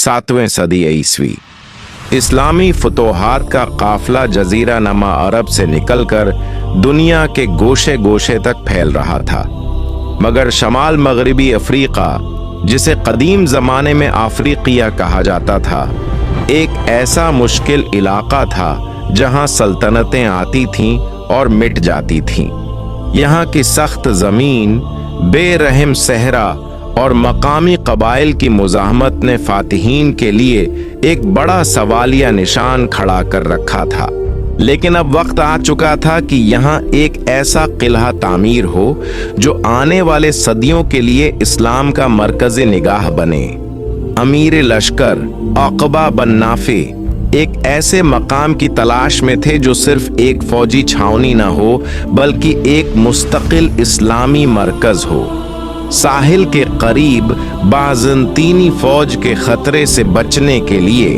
7वें सदी ईस्वी। इस्लामी फतोहात का काफिला जजीरा नमा अरब से निकलकर दुनिया के गोशे गोशे तक फैल रहा था, मगर शमाल मगरबी अफ्रीका, जिसे कदीम ज़माने में अफ्रीकिया कहा जाता था, एक ऐसा मुश्किल इलाका था जहां सल्तनतें आती थीं और मिट जाती थीं। यहाँ की सख्त ज़मीन, बेरहम सहरा और मकामी कबाइल की मुज़ाहमत ने फातिहीन के लिए एक बड़ा सवालिया निशान खड़ा कर रखा था। लेकिन अब वक्त आ चुका था कि यहाँ एक ऐसा किला तामीर हो जो आने वाले सदियों के लिए इस्लाम का मरकज़ निगाह बने। अमीर लश्कर अक़बा बन नाफे एक ऐसे मकाम की तलाश में थे जो सिर्फ एक फौजी छावनी न हो, बल्कि एक मुस्तकिल इस्लामी मरकज़ हो। साहिल के करीब बाज़ंतीनी फौज के खतरे से बचने के लिए